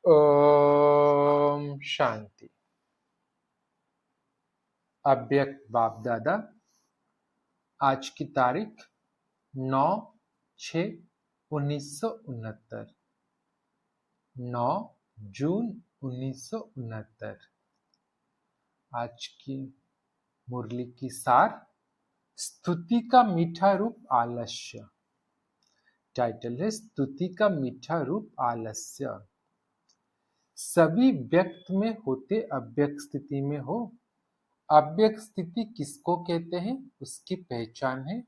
ओम शांति। अव्यक्त बाप दादा, आज की तारीख 9/6/1969, 9 जून 1969। आज की मुरली की सार, स्तुति का मीठा रूप आलस्य। टाइटल है स्तुति का मीठा रूप आलस्य। सभी व्यक्त में होते अव्यक्त स्थिति में हो। अव्यक्त स्थिति किसको कहते हैं, उसकी पहचान है।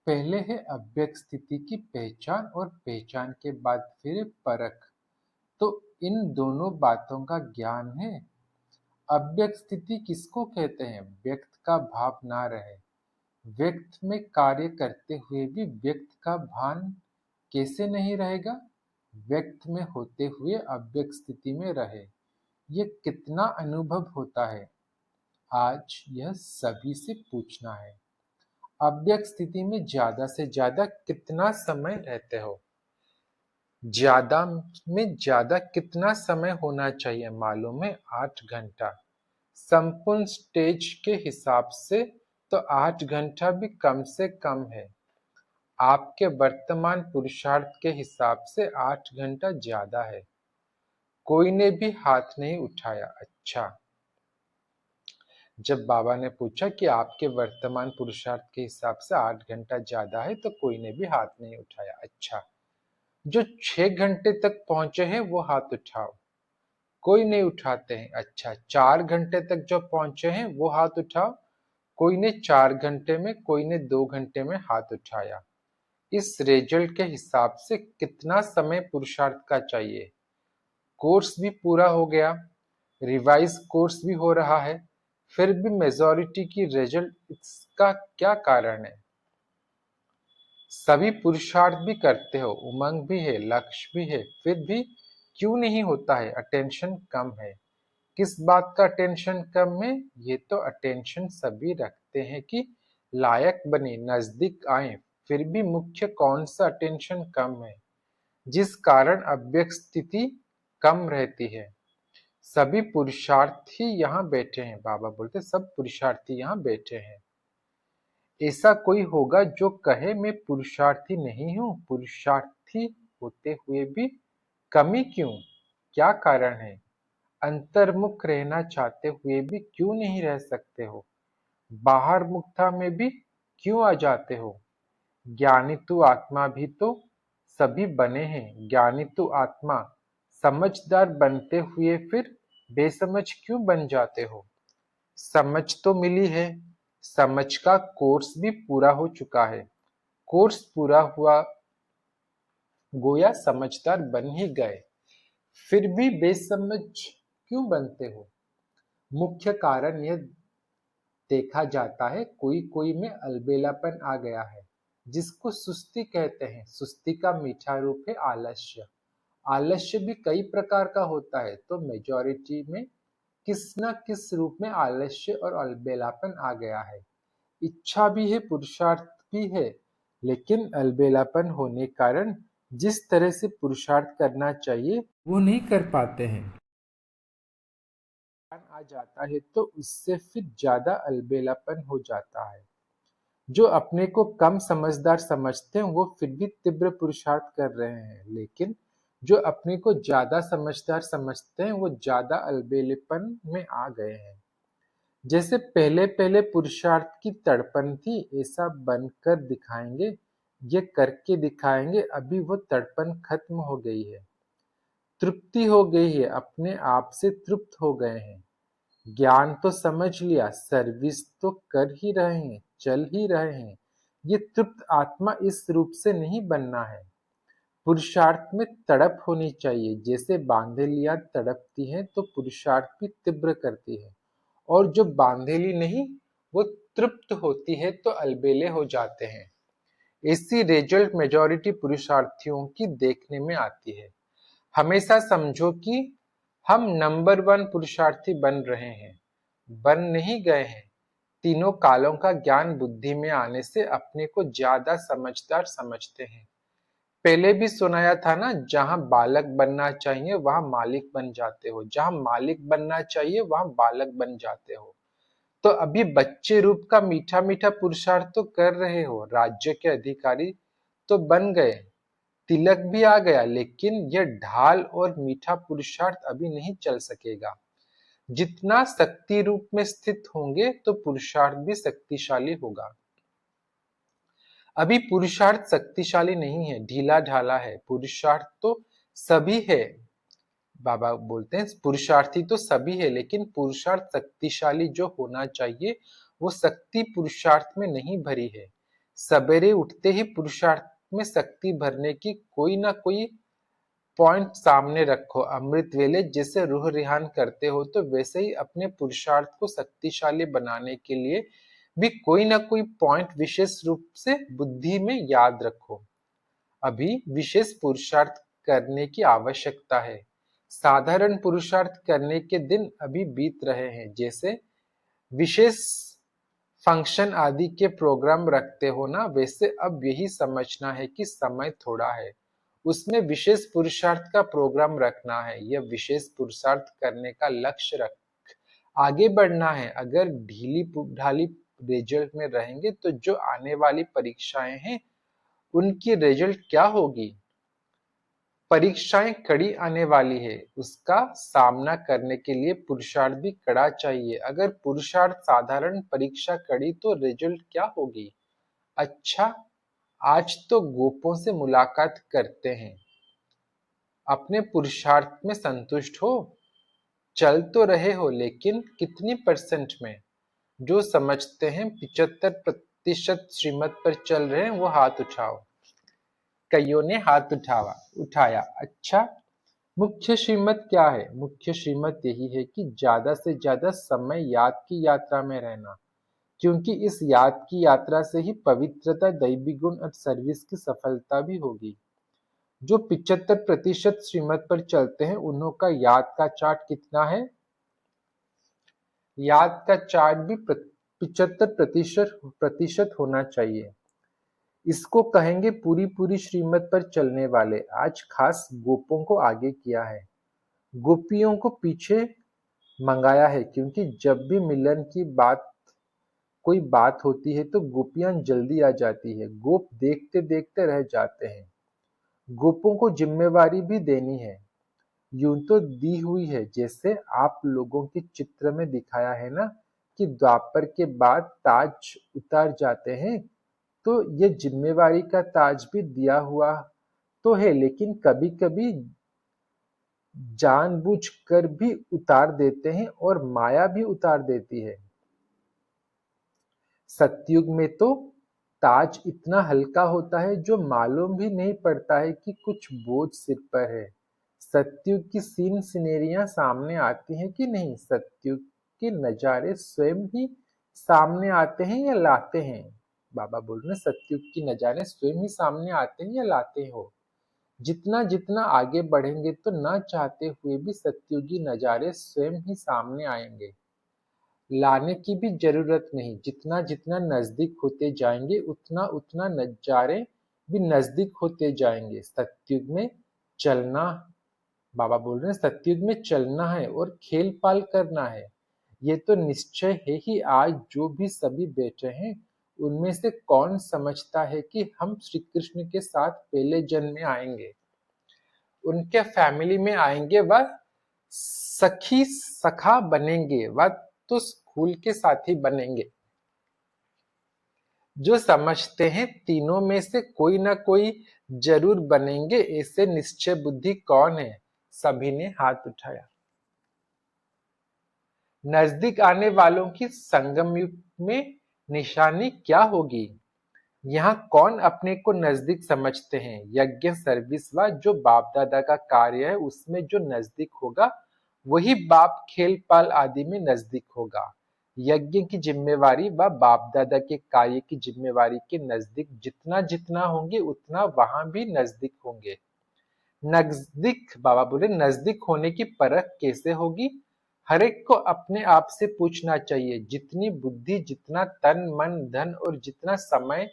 पहले है अव्यक्त स्थिति की पहचान और पहचान के बाद फिर परख। तो इन दोनों बातों का ज्ञान है। अव्यक्त स्थिति किसको कहते हैं, व्यक्त का भाव ना रहे। व्यक्त में कार्य करते हुए भी व्यक्त का भान कैसे नहीं रहेगा, व्यक्त में होते हुए अव्यक्त स्थिति में रहे। ये कितना अनुभव होता है, आज यह सभी से पूछना है। अव्यक्त स्थिति में ज्यादा से ज्यादा कितना समय रहते हो, ज्यादा में ज्यादा कितना समय होना चाहिए, मालूम है 8 घंटा। संपूर्ण स्टेज के हिसाब से तो 8 घंटा भी कम से कम है। आपके वर्तमान पुरुषार्थ के हिसाब से 8 घंटा ज्यादा है। कोई ने भी हाथ नहीं उठाया। अच्छा, जब बाबा ने पूछा कि आपके वर्तमान पुरुषार्थ के हिसाब से 8 घंटा ज्यादा है, तो कोई ने भी हाथ नहीं उठाया। अच्छा, जो 6 घंटे तक पहुंचे हैं वो हाथ उठाओ। कोई नहीं उठाते हैं। अच्छा, 4 घंटे तक जो पहुंचे हैं वो हाथ उठाओ। कोई ने 4 घंटे में, कोई ने 2 घंटे में हाथ उठाया। इस रिजल्ट के हिसाब से कितना समय पुरुषार्थ का चाहिए। कोर्स भी पूरा हो गया, रिवाइज कोर्स भी हो रहा है, फिर भी मेजॉरिटी की रिजल्ट, इसका क्या कारण है। सभी पुरुषार्थ भी करते हो, उमंग भी है, लक्ष्य भी है, फिर भी क्यों नहीं होता है, अटेंशन कम है। किस बात का अटेंशन कम है, ये तो अटेंशन सभी रखते हैं कि लायक बने, नजदीक आए, फिर भी मुख्य कौन सा अटेंशन कम है, जिस कारण अव्यक्त स्थिति कम रहती है। सभी पुरुषार्थी यहाँ बैठे हैं, बाबा बोलते सब पुरुषार्थी यहाँ बैठे हैं। ऐसा कोई होगा जो कहे मैं पुरुषार्थी नहीं हूँ, पुरुषार्थी होते हुए भी कमी क्यों, क्या कारण है। अंतर्मुख रहना चाहते हुए भी क्यों नहीं रह सकते हो, बाहर मुक्ता में भी क्यों आ जाते हो। ज्ञानी तु आत्मा भी तो सभी बने हैं, ज्ञानी तु आत्मा समझदार बनते हुए फिर बेसमझ क्यों बन जाते हो। समझ तो मिली है, समझ का कोर्स भी पूरा हो चुका है। कोर्स पूरा हुआ, गोया समझदार बन ही गए, फिर भी बेसमझ क्यों बनते हो। मुख्य कारण यह देखा जाता है, कोई कोई में अलबेलापन आ गया है, जिसको सुस्ती कहते हैं। सुस्ती का मीठा रूप है आलस्य। आलस्य भी कई प्रकार का होता है, तो मेजॉरिटी में किस न किस रूप में आलस्य और अलबेलापन आ गया है। इच्छा भी है, पुरुषार्थ भी है, लेकिन अलबेलापन होने कारण जिस तरह से पुरुषार्थ करना चाहिए वो नहीं कर पाते हैं। आ जाता है तो उससे फिर ज्यादा अलबेलापन हो जाता है। जो अपने को कम समझदार समझते हैं वो फिर भी तीव्र पुरुषार्थ कर रहे हैं, लेकिन जो अपने को ज्यादा समझदार समझते हैं वो ज्यादा अलबेलेपन में आ गए हैं। जैसे पहले पहले पुरुषार्थ की तड़पन थी, ऐसा बनकर दिखाएंगे, ये करके दिखाएंगे। अभी वो तड़पन खत्म हो गई है, तृप्ति हो गई है, अपने आप से तृप्त हो गए हैं। ज्ञान तो समझ लिया, सर्विस तो कर ही रहे हैं, चल ही रहे हैं। ये तृप्त आत्मा इस रूप से नहीं बनना है। पुरुषार्थ में तड़प होनी चाहिए, जैसे बांधेलियां तड़पती हैं तो पुरुषार्थ भी तीव्र करती है, और जो बांधेली नहीं वो तृप्त होती है तो अलबेले हो जाते हैं। इसी रिजल्ट मेजॉरिटी पुरुषार्थियों की देखने में आती है। हमेशा समझो कि हम नंबर 1 पुरुषार्थी बन रहे हैं, बन नहीं गए हैं। तीनों कालों का ज्ञान बुद्धि में आने से अपने को ज्यादा समझदार समझते हैं। पहले भी सुनाया था ना, जहां बालक बनना चाहिए वहां मालिक बन जाते हो, जहां मालिक बनना चाहिए वहां बालक बन जाते हो। तो अभी बच्चे रूप का मीठा मीठा पुरुषार्थ तो कर रहे हो, राज्य के अधिकारी तो बन गए, तिलक भी आ गया, लेकिन यह ढाल और मीठा पुरुषार्थ अभी नहीं चल सकेगा। जितना शक्ति रूप में स्थित होंगे तो पुरुषार्थ भी शक्तिशाली होगा। अभी पुरुषार्थ शक्तिशाली नहीं है, ढीला ढाला है। पुरुषार्थ तो सभी है, बाबा बोलते हैं पुरुषार्थी तो सभी है, लेकिन पुरुषार्थ शक्तिशाली जो होना चाहिए वो शक्ति पुरुषार्थ में नहीं भरी है। सवेरे उठते ही पुरुषार्थ में शक्ति भरने की कोई ना कोई पॉइंट सामने रखो। अमृत वेले जैसे रूह रिहान करते हो, तो वैसे ही अपने पुरुषार्थ को शक्तिशाली बनाने के लिए भी कोई ना कोई पॉइंट विशेष रूप से बुद्धि में याद रखो। अभी विशेष पुरुषार्थ करने की आवश्यकता है। साधारण पुरुषार्थ करने के दिन अभी बीत रहे हैं, जैसे विशेष फंक्शन आदि के प्रोग्राम रखते हो ना, वैसे अब यही समझना है कि समय थोड़ा है, उसमें विशेष पुरुषार्थ का प्रोग्राम रखना है। यह विशेष पुरुषार्थ करने का लक्ष्य रख आगे बढ़ना है। अगर ढीली ढाली रिजल्ट में रहेंगे तो जो आने वाली परीक्षाएं हैं उनकी रिजल्ट क्या होगी। परीक्षाएं कड़ी आने वाली है, उसका सामना करने के लिए पुरुषार्थ भी कड़ा चाहिए। अगर पुरुषार्थ साधारण, परीक्षा कड़ी, तो रिजल्ट क्या होगी। अच्छा, आज तो गोपों से मुलाकात करते हैं। अपने पुरुषार्थ में संतुष्ट हो, चल तो रहे हो, लेकिन कितनी परसेंट में। जो समझते हैं 75% श्रीमत पर चल रहे हैं वो हाथ उठाओ। कईयों ने हाथ उठाया। अच्छा, मुख्य श्रीमत क्या है। मुख्य श्रीमत यही है कि ज्यादा से ज्यादा समय याद की यात्रा में रहना, क्योंकि इस याद की यात्रा से ही पवित्रता, दैवी गुण और सर्विस की सफलता भी होगी। जो 75% श्रीमत पर चलते हैं उन्हों का याद का चार्ट कितना है। याद का चार्ट भी 75% होना चाहिए। इसको कहेंगे पूरी पूरी श्रीमत पर चलने वाले। आज खास गोपों को आगे किया है, गोपियों को पीछे मंगाया है, क्योंकि जब भी मिलन की कोई बात होती है तो गोपियां जल्दी आ जाती है, गोप देखते देखते रह जाते हैं। गोपों को जिम्मेवारी भी देनी है, यूं तो दी हुई है, जैसे आप लोगों के चित्र में दिखाया है ना कि द्वापर के बाद ताज उतार जाते हैं, तो ये जिम्मेवारी का ताज भी दिया हुआ तो है, लेकिन कभी कभी जानबूझकर भी उतार देते हैं और माया भी उतार देती है। सतयुग में तो ताज इतना हल्का होता है जो मालूम भी नहीं पड़ता है कि कुछ बोझ सिर पर है। सतयुग की सीन सिनेरियां सामने आती हैं कि नहीं। सतयुग के नजारे स्वयं ही सामने आते हैं या लाते हैं। बाबा बोल रहे हैं सतयुग की नजारे स्वयं ही सामने आते हैं या लाते हो। जितना जितना आगे बढ़ेंगे तो न चाहते हुए भी सतयुगी नजारे स्वयं ही सामने आएंगे, लाने की भी जरूरत नहीं। जितना जितना नजदीक होते जाएंगे उतना उतना नजारे भी नजदीक होते जाएंगे। सतयुग में चलना, बाबा बोल रहे हैं सतयुग में चलना है और खेल पाल करना है। ये तो निश्चय है ही। आज जो भी सभी बैठे हैं उनमें से कौन समझता है कि हम श्री कृष्ण के साथ पहले जन्म में आएंगे, उनके फैमिली में आएंगे, वह सखी सखा बनेंगे, वह तो स्कूल के साथी बनेंगे। जो समझते हैं तीनों में से कोई ना कोई जरूर बनेंगे, ऐसे निश्चय बुद्धि कौन है। सभी ने हाथ उठाया। नजदीक आने वालों की संगम युग में निशानी क्या होगी। यहाँ कौन अपने को नजदीक समझते हैं। यज्ञ सर्विस व जो बाप दादा का कार्य है उसमें जो नजदीक होगा वही बाप खेल पाल आदि में नजदीक होगा। यज्ञ की जिम्मेवारी व बाप दादा के कार्य की जिम्मेवारी के नजदीक जितना जितना होंगे उतना वहां भी नजदीक होंगे। नजदीक, बाबा बोले नजदीक होने की परख कैसे होगी। हर एक को अपने आप से पूछना चाहिए। जितनी बुद्धि, जितना तन मन धन और जितना समय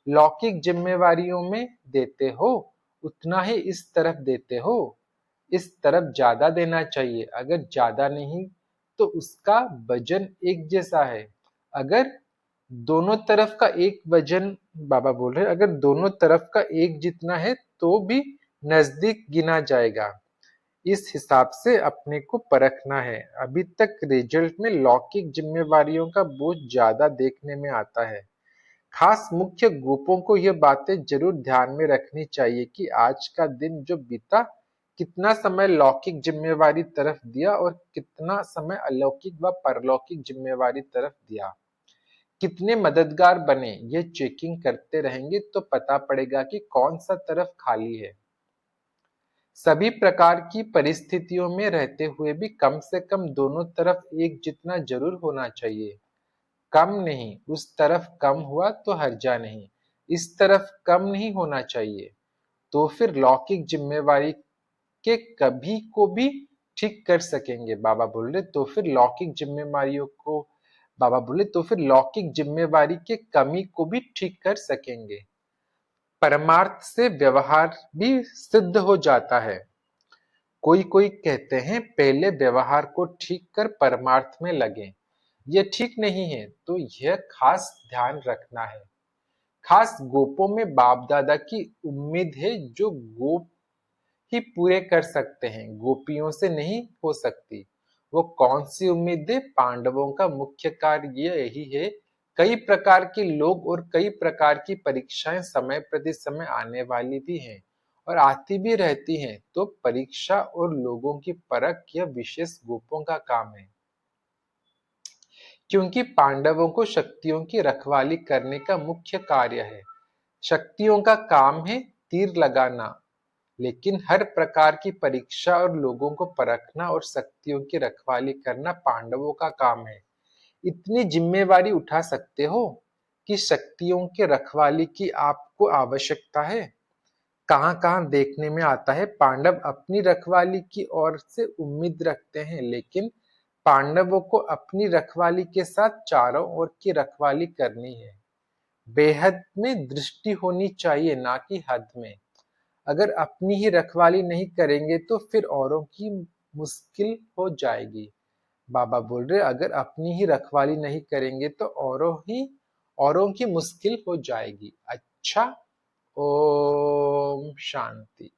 लौकिक जिम्मेवारियों में देते हो उतना ही इस तरफ देते हो, इस तरफ ज्यादा देना चाहिए। अगर ज्यादा नहीं तो उसका वजन एक जैसा है। अगर दोनों तरफ का एक वजन, बाबा बोल रहे हैं, अगर दोनों तरफ का एक जितना है तो भी नजदीक गिना जाएगा। इस हिसाब से अपने को परखना है। अभी तक रिजल्ट में लौकिक जिम्मेवारियों का बोझ ज्यादा देखने में आता है। खास मुख्य ग्रुपों को यह बातें जरूर ध्यान में रखनी चाहिए कि आज का दिन जो बीता, कितना समय लौकिक जिम्मेवारी तरफ दिया और कितना समय अलौकिक व परलौकिक जिम्मेवारी तरफ दिया। कितने मददगार बने, ये चेकिंग करते रहेंगे तो पता पड़ेगा कि कौन सा तरफ खाली है। सभी प्रकार की परिस्थितियों में रहते हुए भी कम से कम दोनों तरफ एक जितना जरूर होना चाहिए। कम नहीं, उस तरफ कम हुआ तो हर्जा नहीं, इस तरफ कम नहीं होना चाहिए। तो फिर लौकिक जिम्मेवारी के कभी को भी ठीक कर सकेंगे। बाबा बोल रहे तो फिर लौकिक जिम्मेवारियों को, बाबा बोले तो फिर लौकिक जिम्मेवारी के कमी को भी ठीक कर सकेंगे। परमार्थ से व्यवहार भी सिद्ध हो जाता है। कोई कोई कहते हैं पहले व्यवहार को ठीक कर परमार्थ में लगे। यह ठीक नहीं है, तो यह खास ध्यान रखना है। खास गोपों में बाप दादा की उम्मीद है जो गोप ही पूरे कर सकते हैं, गोपियों से नहीं हो सकती। वो कौन सी उम्मीदें? पांडवों का मुख्य कार्य यही है। कई प्रकार के लोग और कई प्रकार की परीक्षाएं समय प्रति समय आने वाली भी हैं और आती भी रहती हैं, तो परीक्षा और लोगों की परख यह विशेष गोपों का काम है। क्योंकि पांडवों को शक्तियों की रखवाली करने का मुख्य कार्य है। शक्तियों का काम है तीर लगाना, लेकिन हर प्रकार की परीक्षा और लोगों को परखना और शक्तियों की रखवाली करना पांडवों का काम है। इतनी जिम्मेवारी उठा सकते हो कि शक्तियों के रखवाली की आपको आवश्यकता है। कहां कहां देखने में आता है पांडव अपनी रखवाली की ओर से उम्मीद रखते हैं, लेकिन पांडवों को अपनी रखवाली के साथ चारों ओर की रखवाली करनी है। बेहद में दृष्टि होनी चाहिए, ना कि हद में। अगर अपनी ही रखवाली नहीं करेंगे तो फिर औरों की मुश्किल हो जाएगी। बाबा बोल रहे अगर अपनी ही रखवाली नहीं करेंगे तो औरों की मुश्किल हो जाएगी। अच्छा, ओम शांति।